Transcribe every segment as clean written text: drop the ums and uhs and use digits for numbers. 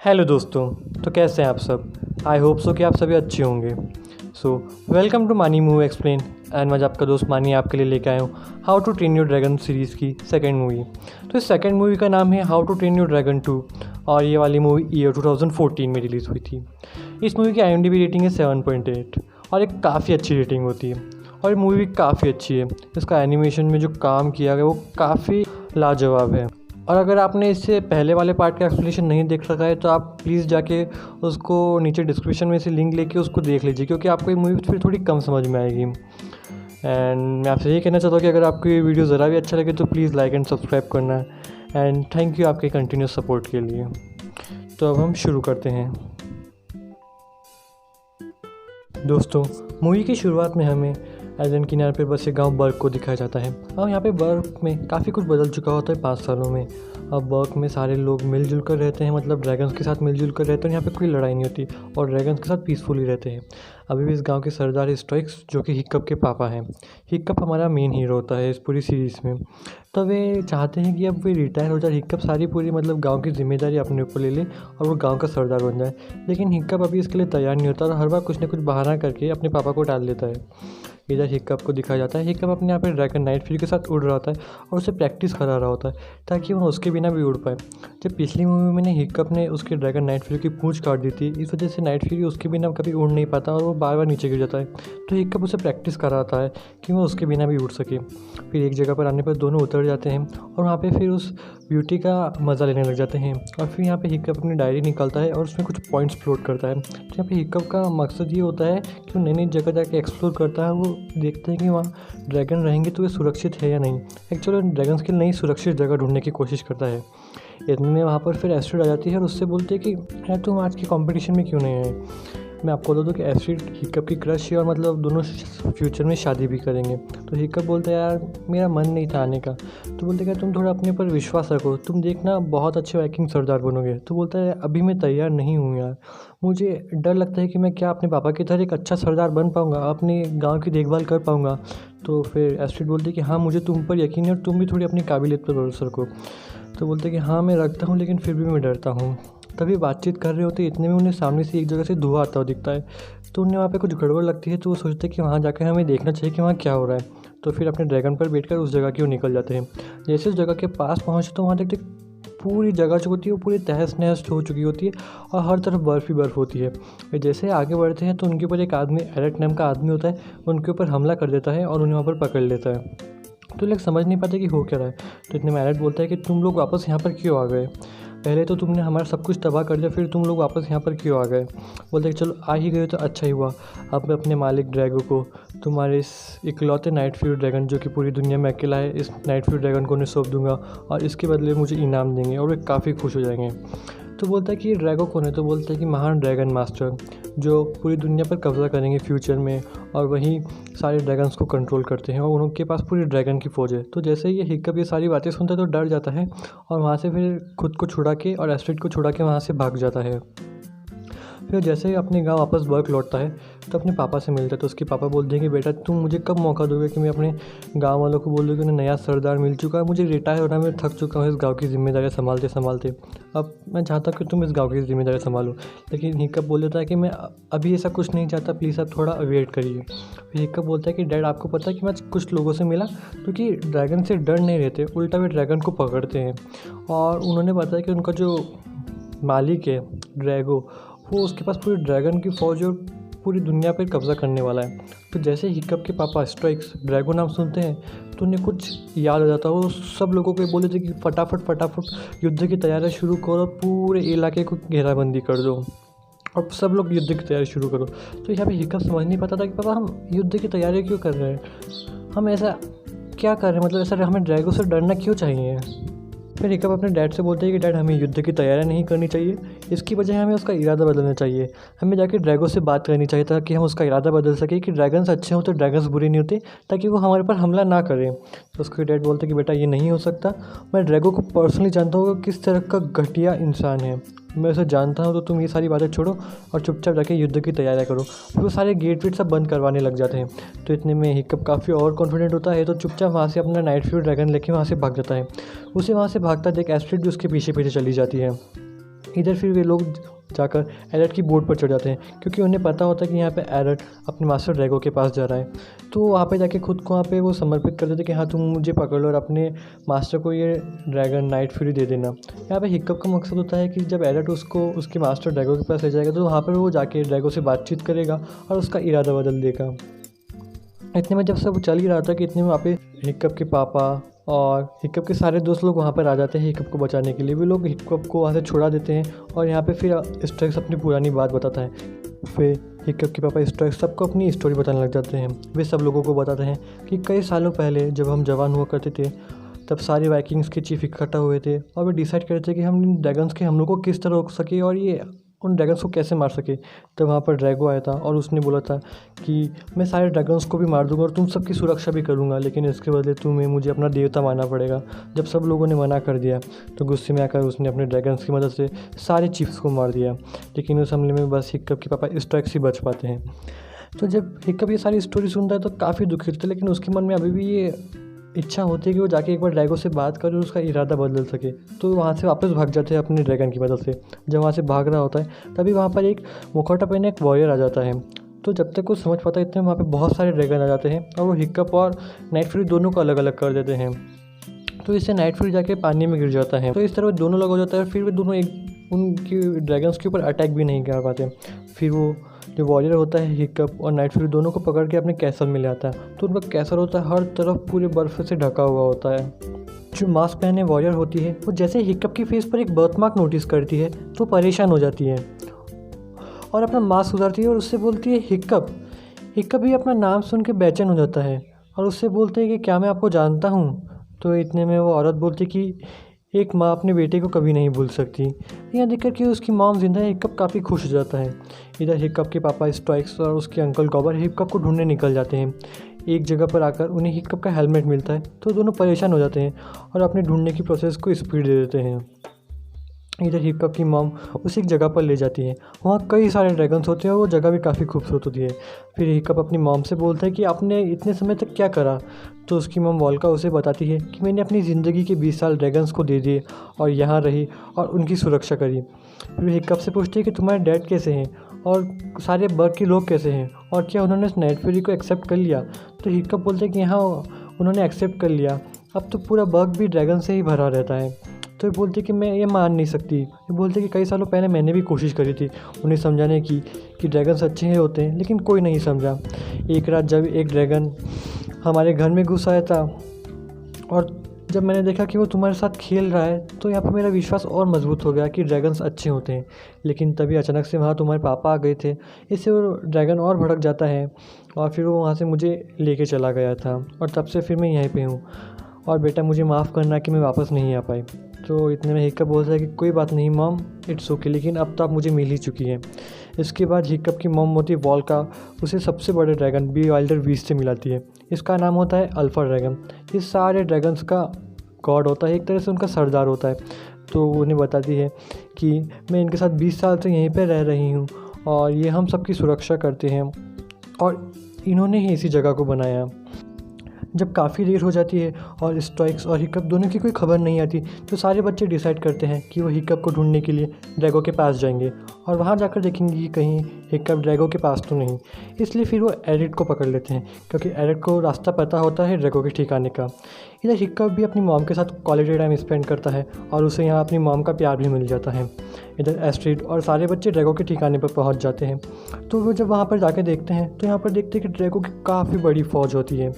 Hello दोस्तों। तो कैसे हैं आप सब। आई होप सो कि आप सभी अच्छे होंगे। Welcome to Mani movie explain and मैं आपका दोस्त मानी आपके लिए लेके आया हूँ how to train your dragon series की सेकंड मूवी। तो इस सेकंड मूवी का नाम है how to train your dragon 2 और ये वाली मूवी ईयर 2014 में रिलीज़ हुई थी। इस मूवी की IMDb रेटिंग है 7.8 और एक काफ़ी अच्छी रेटिंग होती है और ये मूवी भी काफ़ी अच्छी है। इसका एनिमेशन में जो काम किया गया वो काफ़ी लाजवाब है। और अगर आपने इससे पहले वाले पार्ट का एक्सप्लेनेशन नहीं देख रखा है तो आप प्लीज़ जाके उसको नीचे डिस्क्रिप्शन में से लिंक लेके उसको देख लीजिए, क्योंकि आपको ये मूवी फिर थोड़ी कम समझ में आएगी। एंड मैं आपसे यही कहना चाहता हूँ कि अगर आपको ये वीडियो ज़रा भी अच्छा लगे तो प्लीज़ लाइक एंड सब्सक्राइब करना। एंड थैंक यू आपके कंटिन्यूस सपोर्ट के लिए। तो अब हम शुरू करते हैं। दोस्तों, मूवी की शुरुआत में हमें आइलैंड किनारे पर बसे गांव बर्ग को दिखाया जाता है। अब यहाँ पे बर्ग में काफ़ी कुछ बदल चुका होता है 5 सालों में। अब बर्ग में सारे लोग मिलजुल कर रहते हैं, मतलब ड्रैगन्स के साथ मिलजुल कर रहते हैं। यहाँ पे कोई लड़ाई नहीं होती और ड्रैगन्स के साथ पीसफुली रहते हैं। अभी भी इस गांव के सरदार स्टोइक्स, जो कि हिक्कप के पापा हैं। हिक्कप हमारा मेन हीरो होता है इस पूरी सीरीज़ में। तो वे चाहते हैं कि अब वे रिटायर हो जाए, हिक्कप सारी पूरी मतलब गाँव की जिम्मेदारी अपने ऊपर ले ले और वो गाँव का सरदार बन जाए। लेकिन हिक्कप अभी इसके लिए तैयार नहीं होता और हर बार कुछ ना कुछ बहाना करके अपने पापा को टाल देता है। इधर हिक्कप को दिखाया जाता है, हिक्कप अपने यहाँ पे ड्रैगन नाइट फ्यूरी के साथ उड़ रहा होता है और उसे प्रैक्टिस करा रहा होता है ताकि वह उसके बिना भी उड़ पाए। जब पिछली मूवी में हिक्कप ने उसके ड्रैगन नाइट फ्यूरी की पूंछ काट दी थी, इस वजह से नाइट फ्यूरी उसके बिना कभी उड़ नहीं पाता और वो बार बार नीचे गिर जाता है। तो हिक्कप उसे प्रैक्टिस कराता है कि वो उसके बिना भी उड़ सके। फिर एक जगह पर आने पर दोनों उतर जाते हैं और वहाँ पर फिर उस ब्यूटी का मज़ा लेने लग जाते हैं। और फिर यहाँ पे हिक्कप अपनी डायरी निकालता है और उसमें कुछ पॉइंट्स फ्लोट करता है। तो यहाँ पे हिक्कप का मकसद ये होता है कि वो नई नई जगह जाके एक्सप्लोर करता है। वो देखते हैं कि वहाँ ड्रैगन रहेंगे तो वे सुरक्षित है या नहीं। एक्चुअली ड्रैगन्स के लिए नई सुरक्षित जगह ढूंढने की कोशिश करता है। इतने में वहाँ पर फिर एस्ट्रिड आ जाती है और उससे बोलते हैं कि यार तुम आज के कंपटीशन में क्यों नहीं आए। मैं आपको बता दूँ कि एस्ट्रिड हिक्कप की क्रश है और मतलब दोनों फ्यूचर में शादी भी करेंगे। तो हिक्कप बोलता है यार मेरा मन नहीं था आने का। तो बोलते हैं तुम थोड़ा अपने ऊपर विश्वास रखो, तुम देखना बहुत अच्छे वाइकिंग सरदार बनोगे। तो बोलता है अभी मैं तैयार नहीं हूँ यार, मुझे डर लगता है कि मैं क्या अपने पापा की तरह एक अच्छा सरदार बन पाऊँगा, अपने गाँव की देखभाल कर पाऊँगा। तो फिर एस्ट्रिड बोलती है कि हाँ मुझे तुम पर यकीन है और तुम भी थोड़ी अपनी काबिलियत पर भरोसा रखो। तो बोलते हैं कि हाँ मैं रखता हूँ लेकिन फिर भी मैं डरता हूँ। तभी बातचीत कर रहे होते इतने में उन्हें सामने से एक जगह से धुआं आता हुआ दिखता है। तो उन्हें वहाँ पे कुछ गड़बड़ लगती है, तो वो सोचते हैं कि वहाँ जाकर हमें देखना चाहिए कि वहाँ क्या हो रहा है। तो फिर अपने ड्रैगन पर बैठकर उस जगह की ओर निकल जाते हैं। जैसे उस जगह के पास पहुँचे तो वहाँ देखते पूरी जगह जो होती है वो पूरी तहस नहस हो चुकी होती है और हर तरफ बर्फ़ ही बर्फ़ होती है। फिर जैसे आगे बढ़ते हैं तो उनके ऊपर एक आदमी, एरेट नाम का आदमी होता है, उनके ऊपर हमला कर देता है और उन्हें वहाँ पर पकड़ लेता है। तो लोग समझ नहीं पाते कि हो क्या रहा है। तो इतने में एरेट बोलता है कि तुम लोग वापस यहाँ पर क्यों आ गए, पहले तो तुमने हमारा सब कुछ तबाह कर दिया, फिर तुम लोग वापस यहाँ पर क्यों आ गए। बोलते कि चलो आ ही गए तो अच्छा ही हुआ। अब मैं अपने मालिक ड्रैगो को तुम्हारे इस इकलौते नाइट फ्यूरी ड्रैगन, जो कि पूरी दुनिया में अकेला है, इस नाइट फ्यूरी ड्रैगन को उन्हें सौंप दूंगा और इसके बदले मुझे इनाम देंगे और वे काफ़ी खुश हो जाएंगे। तो बोलता है कि ये ड्रैगो कौन है। तो बोलता है कि महान ड्रैगन मास्टर, जो पूरी दुनिया पर कब्जा करेंगे फ्यूचर में और वहीं सारे ड्रैगन्स को कंट्रोल करते हैं और उनके पास पूरी ड्रैगन की फ़ौज है। तो जैसे ही ये हिक्कप ये सारी बातें सुनता है तो डर जाता है और वहाँ से फिर खुद को छुड़ा के और एस्ट्रिड को छुड़ा के वहाँ से भाग जाता है। फिर जैसे ही अपने गांव वापस बर्ग लौटता है तो अपने पापा से मिलता है। तो उसके पापा बोलते हैं कि बेटा तुम मुझे कब मौका दोगे कि मैं अपने गांव वालों को बोल दूँ कि उन्हें नया सरदार मिल चुका है, मुझे रिटायर होना, मैं थक चुका हूँ इस गांव की जिम्मेदारियाँ संभालते संभालते, अब मैं चाहता हूँ कि तुम इस गांव की जिम्मेदारी संभालो। लेकिन हिक्कप बोल देता है कि मैं अभी ऐसा कुछ नहीं चाहता, प्लीज़ आप थोड़ा वेट करिए। फिर हिक्कप बोलता है कि डैड आपको पता है कि मैं कुछ लोगों से मिला क्योंकि ड्रैगन से डर नहीं रहते, उल्टा वे ड्रैगन को पकड़ते हैं। और उन्होंने बताया कि उनका जो मालिक है ड्रैगो, वो उसके पास पूरी ड्रैगन की फ़ौज और पूरी दुनिया पर कब्ज़ा करने वाला है। तो जैसे हिक्कप के पापा स्टोइक्स ड्रैगो नाम सुनते हैं तो उन्हें कुछ याद आ जाता है। वो सब लोगों को बोले थे कि फटाफट युद्ध की तैयारी शुरू करो, पूरे इलाके को घेराबंदी कर दो और सब लोग युद्ध की तैयारी शुरू करो। तो यहाँ पे हिक्कप समझ नहीं पाता था कि पापा हम युद्ध की तैयारी क्यों कर रहे हैं, हम ऐसा क्या कर रहे हैं, मतलब ऐसा हमें ड्रैगो से डरना क्यों चाहिए। फिर हिक्कप अपने डैड से बोलते हैं कि डैड हमें युद्ध की तैयारी नहीं करनी चाहिए, इसकी बजाय हमें उसका इरादा बदलना चाहिए, हमें जाके ड्रैगो से बात करनी चाहिए ताकि हम उसका इरादा बदल सकें कि ड्रैगन्स अच्छे हों तो ड्रैगन्स बुरे नहीं होते, ताकि वो हमारे पर हमला ना करें। तो उसके डैड बोलते हैं कि बेटा ये नहीं हो सकता, मैं ड्रैगो को पर्सनली जानता हूँ किस तरह का घटिया इंसान है, मैं उसे जानता हूँ, तो तुम ये सारी बातें छोड़ो और चुपचाप जाके युद्ध की तैयारियाँ करो। फिर वो सारे गेट वेट सब बंद करवाने लग जाते हैं। तो इतने में हिक्कप काफ़ी और कॉन्फिडेंट होता है, तो चुपचाप वहाँ से अपना नाइट फ्यूरी ड्रैगन लेके वहाँ से भाग जाता है। उसे वहाँ से भागता देख एस्ट्रिड भी उसके पीछे पीछे चली जाती है। इधर फिर वे लोग जाकर एरट की बोट पर चढ़ जाते हैं, क्योंकि उन्हें पता होता है कि यहाँ पे एरट अपने मास्टर ड्रैगो के पास जा रहा है। तो वहाँ पे जाके खुद को वहाँ पे वो समर्पित कर देते हैं कि हाँ तुम मुझे पकड़ लो और अपने मास्टर को ये ड्रैगन नाइट फ्यूरी दे देना। यहाँ पे हिक्कप का मकसद होता है कि जब एरट उसको उसके मास्टर ड्रैगो के पास ले जाएगा तो वहाँ पर वो जाके ड्रैगो से बातचीत करेगा और उसका इरादा बदल देगा। इतने में जब सब चल ही रहा था कि इतने में वहाँ पे हिक्कप के पापा और हिक्कप के सारे दोस्त लोग वहाँ पर आ जाते हैं हिक्कप को बचाने के लिए। वे लोग हिक्कप को वहाँ से छुड़ा देते हैं और यहाँ पे फिर स्ट्रक्स अपनी पुरानी बात बताता है। फिर हिक्कप के पापा स्ट्रक्स सबको अपनी स्टोरी बताने लग जाते हैं। वे सब लोगों को बताते हैं कि कई सालों पहले जब हम जवान हुआ करते थे तब सारे वाइकिंग्स के चीफ इकट्ठा हुए थे और वे डिसाइड करे थे कि हम इन ड्रैगन्स के हमलों को किस तरह रोक सके और ये उन ड्रैगन्स को कैसे मार सके। तब वहाँ पर ड्रैगो आया था और उसने बोला था कि मैं सारे ड्रैगन्स को भी मार दूंगा और तुम सबकी सुरक्षा भी करूँगा, लेकिन इसके बदले तुम्हें मुझे अपना देवता मानना पड़ेगा। जब सब लोगों ने मना कर दिया तो गुस्से में आकर उसने अपने ड्रैगन्स की मदद से सारे चीफ्स को मार दिया, लेकिन उस हमले में बस हिक्कप के पापा स्ट्रक्स ही बच पाते हैं। तो जब हिक्कप ये सारी स्टोरी सुनता है तो काफ़ी दुखी होता है, लेकिन उसके मन में अभी भी ये इच्छा होती है कि वो जाके एक बार ड्रैगो से बात करे और उसका इरादा बदल सके। तो वहाँ से वापस भाग जाते हैं अपने ड्रैगन की मदद से। जब वहाँ से भाग रहा होता है तभी वहाँ पर एक मुखौटा पहने एक वॉरियर आ जाता है। तो जब तक वो समझ पाता है इतने वहाँ पे बहुत सारे ड्रैगन आ जाते हैं और वो हिक्कप और नाइट फ्यूरी दोनों को अलग अलग कर देते हैं। तो इससे नाइट फ्यूरी जाके पानी में गिर जाता है। तो इस तरह दोनों अलग हो जाता है। फिर वे दोनों एक उनकी ड्रैगन्स के ऊपर अटैक भी नहीं कर पाते। फिर वो जो वॉरियर होता है हिक्कप और नाइट फ्यूरी दोनों को पकड़ के अपने कैसल में ले आता है। तो उनका कैसल होता है हर तरफ पूरे बर्फ़ से ढका हुआ होता है। जो मास्क पहने वॉरियर होती है वो जैसे हिक्कप की फेस पर एक बर्थमार्क नोटिस करती है तो परेशान हो जाती है और अपना मास्क उतारती है और उससे बोलती है हिक्कप। हिक्कप भी अपना नाम सुन के बेचैन हो जाता है और उससे बोलते हैं कि क्या मैं आपको जानता हूँ। तो इतने में वो औरत बोलती कि एक माँ अपने बेटे को कभी नहीं भूल सकती। यह देखकर कि उसकी मॉम जिंदा है हिक्कप काफ़ी खुश हो जाता है। इधर हिक्कप के पापा स्ट्राइक्स और उसके अंकल गॉबर हिक्कप को ढूंढने निकल जाते हैं। एक जगह पर आकर उन्हें हिक्कप का हेलमेट मिलता है तो दोनों परेशान हो जाते हैं और अपने ढूंढने की प्रोसेस को स्पीड दे देते हैं। इधर हिक्कप की मॉम उसी एक जगह पर ले जाती है। वहाँ कई सारे ड्रैगन्स होते हैं और वो जगह भी काफ़ी खूबसूरत होती है। फिर हिक्कप अपनी मॉम से बोलता है कि आपने इतने समय तक क्या करा। तो उसकी मॉम वोल्का उसे बताती है कि मैंने अपनी ज़िंदगी के 20 साल ड्रैगन्स को दे दिए और यहाँ रही और उनकी सुरक्षा करी। फिर हिक्कप से पूछती है कि तुम्हारे डैड कैसे हैं और सारे बर्ग के लोग कैसे हैं और क्या उन्होंने नाइट फ्यूरी को एक्सेप्ट कर लिया। तो हिक्कप बोलते हैं कि हाँ उन्होंने एक्सेप्ट कर लिया, अब तो पूरा बर्ग भी ड्रैगन से ही भरा रहता है। तो ये बोलती कि मैं ये मान नहीं सकती। ये बोलती कि कई सालों पहले मैंने भी कोशिश करी थी उन्हें समझाने की कि ड्रैगन्स अच्छे ही होते हैं, लेकिन कोई नहीं समझा। एक रात जब एक ड्रैगन हमारे घर में घुस आया था और जब मैंने देखा कि वो तुम्हारे साथ खेल रहा है तो यहाँ पर मेरा विश्वास और मजबूत हो गया कि ड्रैगन्स अच्छे होते हैं। लेकिन तभी अचानक से वहाँ तुम्हारे पापा आ गए थे, इससे वो ड्रैगन और भड़क जाता है और फिर वो वहाँ से मुझे लेके चला गया था और तब से फिर मैं यहीं पे हूँ और बेटा मुझे माफ़ करना कि मैं वापस नहीं आ पाई। तो इतने में हिक्कप बोलता है कि कोई बात नहीं मॉम, इट्स ओके, लेकिन अब तो आप मुझे मिल ही चुकी है। इसके बाद हिक्कप की मॉम होती है वोल्का, उसे सबसे बड़े ड्रैगन बीवाइल्डर बीस्ट से मिलाती है। इसका नाम होता है अल्फा ड्रैगन। ये सारे ड्रैगन्स का गॉड होता है, एक तरह से उनका सरदार होता है। तो वो उन्हें बताती है कि मैं इनके साथ 20 साल से यहीं पर रह रही हूँ और ये हम सबकी सुरक्षा करते हैं और इन्होंने ही इसी जगह को बनाया। जब काफ़ी देर हो जाती है और स्ट्राइक्स और हिक्कप दोनों की कोई खबर नहीं आती तो सारे बच्चे डिसाइड करते हैं कि वो हिक्कप को ढूंढने के लिए ड्रैगो के पास जाएंगे और वहाँ जाकर देखेंगे कि कहीं हिक्कप ड्रैगो के पास तो नहीं। इसलिए फिर वो एरिट को पकड़ लेते हैं क्योंकि एरिट को रास्ता पता होता है ड्रैगो के ठिकाने का। इधर हिक्कप भी अपनी मॉम के साथ क्वालिटी टाइम स्पेंड करता है और उसे यहाँ अपनी मॉम का प्यार भी मिल जाता है। इधर एस्ट्रिड और सारे बच्चे ड्रैगो के ठिकाने पर पहुँच जाते हैं। तो वो जब वहाँ पर जाके देखते हैं तो यहाँ पर देखते हैं कि ड्रैगो की काफ़ी बड़ी फ़ौज होती है।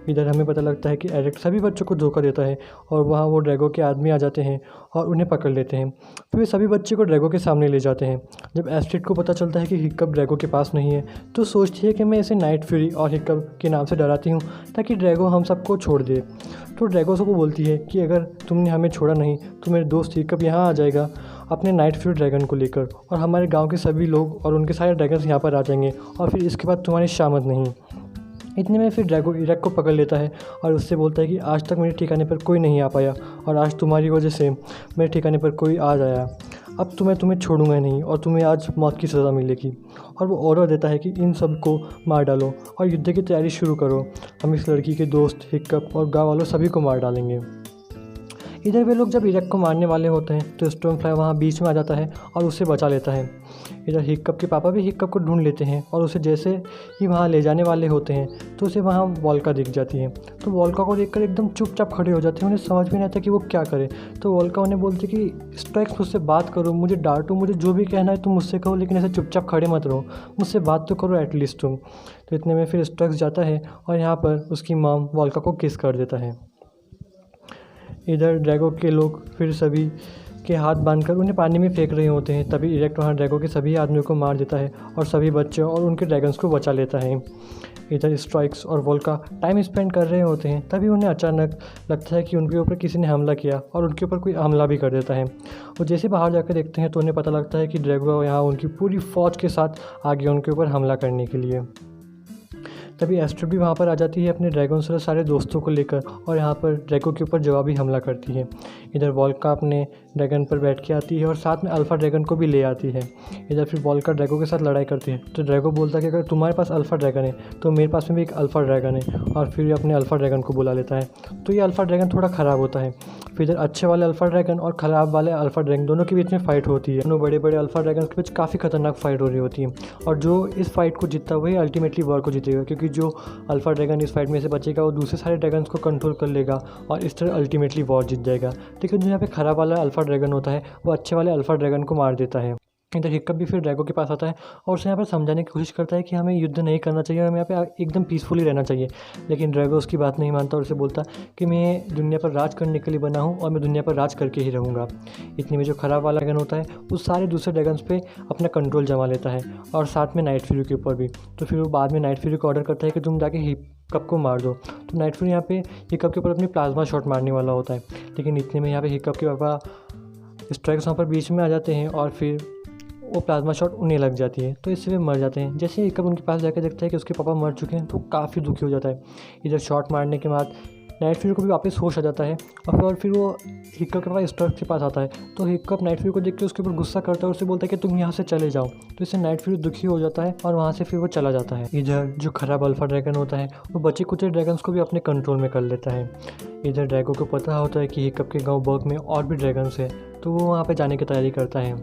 इधर हमें पता लगता है कि एरिट सभी बच्चों को धोखा देता है और वहाँ वो ड्रैगो के आदमी आ जाते हैं और उन्हें पकड़ लेते हैं। फिर वे सभी बच्चे को ड्रैगो के सामने ले जाते हैं। जब एस्ट्रिड को पता चलता है कि हिक्कप ड्रैगो के पास नहीं है तो सोचती है कि मैं इसे नाइट फ्यूरी और हिक्कप के नाम से डराती हूँ ताकि ड्रैगो हम सबको छोड़ दे। तो ड्रैगो को बोलती है कि अगर तुमने हमें छोड़ा नहीं तो मेरे दोस्त हिक्कप यहाँ आ जाएगा अपने नाइट फ्यूरी ड्रैगन को लेकर और हमारे गांव के सभी लोग और उनके सारे ड्रैगन्स यहाँ पर आ जाएंगे और फिर इसके बाद तुम्हारी शामत नहीं। इतने में फिर ड्रैगो इरक को पकड़ लेता है और उससे बोलता है कि आज तक मेरे ठिकाने पर कोई नहीं आ पाया और आज तुम्हारी वजह से मेरे ठिकाने पर कोई आ जाया। अब तो मैं तुम्हें छोड़ूंगा नहीं और तुम्हें आज मौत की सज़ा मिलेगी। और वो ऑर्डर देता है कि इन सब को मार डालो और युद्ध की तैयारी शुरू करो। हम इस लड़की के दोस्त हिक्कप और गाँव वालों सभी को मार डालेंगे। इधर वे लोग जब इरेक्ट को मारने वाले होते हैं तो स्टोनफ्लाई वहाँ बीच में आ जाता है और उसे बचा लेता है। इधर हिक्कप के पापा भी हिक्कप को ढूंढ लेते हैं और उसे जैसे ही वहाँ ले जाने वाले होते हैं तो उसे वहाँ वोल्का दिख जाती है। तो वोल्का को देखकर एकदम चुपचाप खड़े हो जाते हैं, उन्हें समझ में नहीं आता कि वो क्या करे। तो वोल्का उन्हें बोलती कि स्ट्राइक्स मुझसे बात करो, मुझे डांटो, मुझे जो भी कहना है तुम मुझसे कहो, लेकिन ऐसे चुपचाप खड़े मत रहो, मुझसे बात तो करो एटलीस्ट तुम। तो इतने में फिर स्ट्राइक्स जाता है और यहाँ पर उसकी मॉम वोल्का को किस कर देता है। इधर ड्रैगो के लोग फिर सभी के हाथ बांधकर उन्हें पानी में फेंक रहे होते हैं। तभी इरेक्ट वहाँ ड्रैगो के सभी आदमियों को मार देता है और सभी बच्चों और उनके ड्रैगन्स को बचा लेता है। इधर स्ट्राइक्स और वोल्का टाइम स्पेंड कर रहे होते हैं। तभी उन्हें अचानक लगता है कि उनके ऊपर किसी ने हमला किया और उनके ऊपर कोई हमला भी कर देता है। और जैसे बाहर जाकर देखते हैं तो उन्हें पता लगता है कि ड्रैगो यहाँ उनकी पूरी फ़ौज के साथ आ गया उनके ऊपर हमला करने के लिए। तभी एस्ट्रिड भी वहाँ पर आ जाती है अपने ड्रैगन से सारे दोस्तों को लेकर और यहाँ पर ड्रैगो के ऊपर जवाबी हमला करती है। इधर वोल्का अपने ड्रैगन पर बैठ के आती है और साथ में अल्फ़ा ड्रैगन को भी ले आती है। इधर फिर वोल्का ड्रैगो के साथ लड़ाई करती है तो ड्रैगो बोलता है कि अगर तुम्हारे पास अल्फ़ा ड्रैगन है तो मेरे पास में भी एक अल्फ़ा ड्रैगन है, और फिर अपने अल्फ़ा ड्रैगन को बुला लेता है। तो ये अल्फ़ा ड्रैगन थोड़ा ख़राब होता है। फिर इधर अच्छे वाले अल्फ़ा ड्रैगन और ख़राब वाले अल्फ़ा ड्रैगन दोनों के बीच में फ़ाइट होती है। दोनों बड़े बड़े अल्फ़ा ड्रैगन के बीच काफ़ी खतरनाक फ़ाइट हो रही होती है और जो इस फाइट को जीतता वही अल्टीमेटली वॉर को जीतेगा, क्योंकि जो अल्फ़ा ड्रैगन इस फाइट में से बचेगा वो दूसरे सारे ड्रैगन्स को कंट्रोल कर लेगा और इस तरह अल्टीमेटली वॉर जीत जाएगा। लेकिन जो यहाँ पे ख़राब वाला अल्फ़ा ड्रैगन होता है वो अच्छे वाले अल्फ़ा ड्रैगन को मार देता है। इधर हिक्कप भी फिर ड्रैगो के पास आता है और उसे यहाँ पर समझाने की कोशिश करता है कि हमें युद्ध नहीं करना चाहिए, हमें यहाँ पे एकदम पीसफुली रहना चाहिए। लेकिन ड्रैगो उसकी बात नहीं मानता और उसे बोलता कि मैं दुनिया पर राज करने के लिए बना हूँ और मैं दुनिया पर राज करके ही रहूँगा। इतने में जो ख़राब वाला ड्रैगन होता है वो सारे दूसरे ड्रैगन्स पे अपना कंट्रोल जमा लेता है और साथ में नाइट फ्यूरी के ऊपर भी। तो फिर वो बाद में नाइट फ्यूरी को ऑर्डर करता है कि तुम जाके हिक्कप को मार दो। तो नाइट फ्यूरी यहाँ पे हिक्कप के ऊपर अपनी प्लाज्मा शॉट मारने वाला होता है, लेकिन इतने में यहाँ पे हिक्कप के पापा स्ट्राइक्स वहाँ पर बीच में आ जाते हैं और फिर वो प्लाज्मा शॉट उन्हें लग जाती है तो इससे वे मर जाते हैं। जैसे ही हिक्कप उनके पास जाकर देखता है कि उसके पापा मर चुके हैं तो काफ़ी दुखी हो जाता है। इधर शॉट मारने के बाद नाइट फ्यूरी को भी वापस होश आ जाता है और फिर वो हिक्कप के पास स्ट्राइक्स के पास आता है। तो हिक्कप नाइट फ्यूरी को देख के उसके ऊपर गुस्सा करता है और उसे बोलता है कि तुम यहाँ से चले जाओ। तो इससे नाइट फ्यूरी दुखी हो जाता है और वहाँ से फिर वो चला जाता है। इधर जो खराब अल्फ़ा ड्रैगन होता है वो बचे कुछ ड्रैगन्स को भी अपने कंट्रोल में कर लेता है। इधर ड्रैगो को पता होता है कि हिक्कप के गाँव बर्ग में और भी ड्रैगन्स है, तो वो वहाँ पर जाने की तैयारी करता है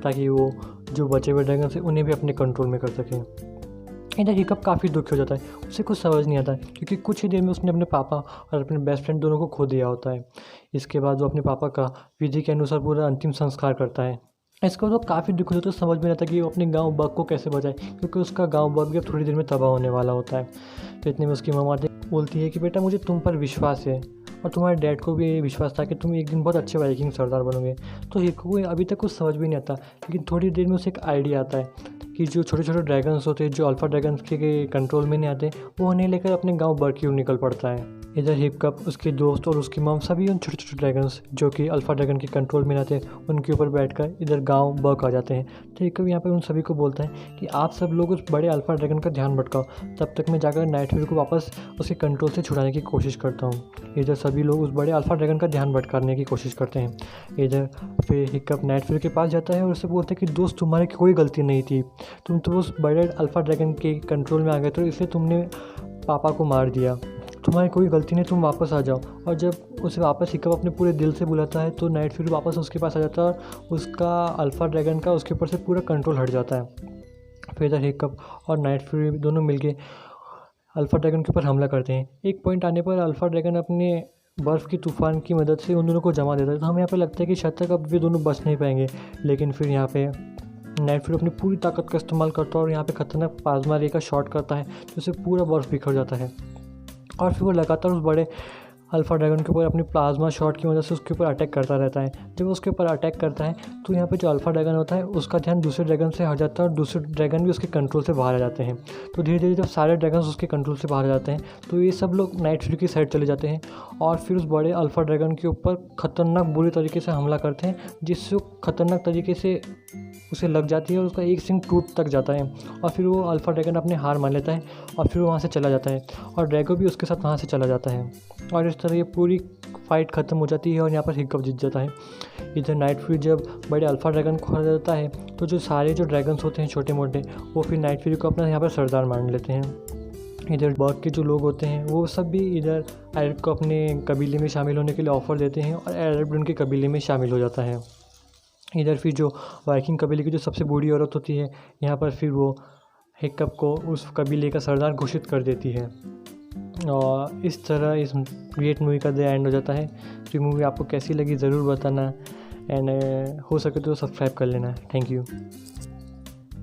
ताकि वो जो बचे हुए ड्रैगन से उन्हें भी अपने कंट्रोल में कर सकें। इधर हिक्कप काफ़ी दुखी हो जाता है, उसे कुछ समझ नहीं आता क्योंकि कुछ ही देर में उसने अपने पापा और अपने बेस्ट फ्रेंड दोनों को खो दिया होता है। इसके बाद वो अपने पापा का विधि के अनुसार पूरा अंतिम संस्कार करता है। इसके बाद वो काफ़ी दुखी होता है, समझ में नहीं आता कि वो अपने गाँव बर्ग को कैसे बचाए, क्योंकि उसका गाँव बर्ग भी अब थोड़ी देर में तबाह होने वाला होता है। तो इतने में उसकी मम्मा बोलती है कि बेटा मुझे तुम पर विश्वास है और तुम्हारे डैड को भी विश्वास था कि तुम एक दिन बहुत अच्छे वाइकिंग सरदार बनोगे। तो हिक्कप को अभी तक कुछ समझ भी नहीं आता, लेकिन थोड़ी देर में उसे एक आइडिया आता है कि जो छोटे छोटे ड्रैगन्स होते हैं जो अल्फ़ा ड्रैगन्स के कंट्रोल में नहीं आते वो उन्हें लेकर अपने गांव बर्ग की ओर निकल पड़ता है। इधर हिक्कप, उसके दोस्त और उसकी मॉम सभी उन छोटे छोटे ड्रैगन्स जो कि अल्फ़ा ड्रैगन के कंट्रोल में आते हैं उनके ऊपर बैठकर इधर गांव बर्ग आ जाते हैं। तो हिक्कप यहाँ पर उन सभी को बोलता है कि आप सब लोग उस बड़े अल्फ़ा ड्रैगन का ध्यान भटकाओ, तब तक मैं जाकर नाइट फ्यूरी को वापस उसके कंट्रोल से छुड़ाने की कोशिश करता हूँ। इधर सभी लोग उस बड़े अल्फ़ा ड्रैगन का ध्यान भटकाने की कोशिश करते हैं। इधर फिर हिक्कप नाइट फ्यूरी के पास जाता है और उससे बोलता है कि दोस्त तुम्हारी कोई गलती नहीं थी, तुम तो उस बड़े अल्फ़ा ड्रैगन के कंट्रोल में आ गए तो इसलिए तुमने पापा को मार दिया, तुम्हारी कोई गलती नहीं, तुम वापस आ जाओ। और जब उसे वापस हिक्कप अपने पूरे दिल से बुलाता है तो नाइट फ्यूरी वापस उसके पास आ जाता है और उसका अल्फ़ा ड्रैगन का उसके ऊपर से पूरा कंट्रोल हट जाता है। फिर इधर हिक्कप और नाइट फ्यूरी दोनों मिलके अल्फ़ा ड्रैगन के ऊपर हमला करते हैं। एक पॉइंट आने पर अल्फ़ा ड्रैगन अपने बर्फ़ की तूफ़ान की मदद से उन दोनों को जमा देता है। तो हमें यहाँ पर लगता है कि शायद तक अब वे दोनों बच नहीं पाएंगे, लेकिन फिर यहाँ पे नाइट फ्यूरी अपनी पूरी ताकत का इस्तेमाल करता है और यहाँ पे खतरनाक प्लाज्मा रे का शॉट करता है जिससे पूरा बर्फ़ बिखर जाता है और फिर वो लगातार उस बड़े अल्फ़ा ड्रैगन के ऊपर अपनी प्लाज्मा शॉट की वजह से उसके ऊपर अटैक करता रहता है। जब उसके ऊपर अटैक करता है तो यहाँ पे जो अल्फ़ा ड्रैगन होता है उसका ध्यान दूसरे ड्रैगन से हट जाता है और दूसरे ड्रैगन भी उसके कंट्रोल से बाहर आ जाते हैं। तो धीरे धीरे जब सारे ड्रैगन्स उसके कंट्रोल से बाहर आ जाते हैं तो ये सब लोग नाइट फ्यूरी की साइड चले जाते हैं और फिर उस बड़े अल्फ़ा ड्रैगन के ऊपर खतरनाक बुरी तरीके से हमला करते हैं, जिससे खतरनाक तरीके से उसे लग जाती है और उसका एक सिंग टूट तक जाता है और फिर वो अल्फ़ा ड्रैगन अपने हार मान लेता है और फिर वो वहाँ से चला जाता है और ड्रैगो भी उसके साथ वहाँ से चला जाता है और इस तरह ये पूरी फाइट ख़त्म हो जाती है और यहाँ पर हिक्कप जीत जाता है। इधर नाइट फ्यूरी जब बड़े अल्फ़ा ड्रैगन को हरा जाता है तो जो सारे जो ड्रैगन्स होते हैं छोटे मोटे वो फिर नाइट फ्यूरी को अपना यहाँ पर सरदार मान लेते हैं। इधर बर्क के जो लोग होते हैं वो सब भी इधर एरब को अपने कबीले में शामिल होने के लिए ऑफ़र देते हैं और एरब उनके कबीले में शामिल हो जाता है। इधर फिर जो वाइकिंग कबीले की जो सबसे बूढ़ी औरत होती है, यहाँ पर फिर वो हिक्कप को उस कबीले का सरदार घोषित कर देती है। और इस तरह इस ग्रेट मूवी का द एंड हो जाता है। तो ये मूवी आपको कैसी लगी ज़रूर बताना, एंड हो सके तो सब्सक्राइब कर लेना। Thank you.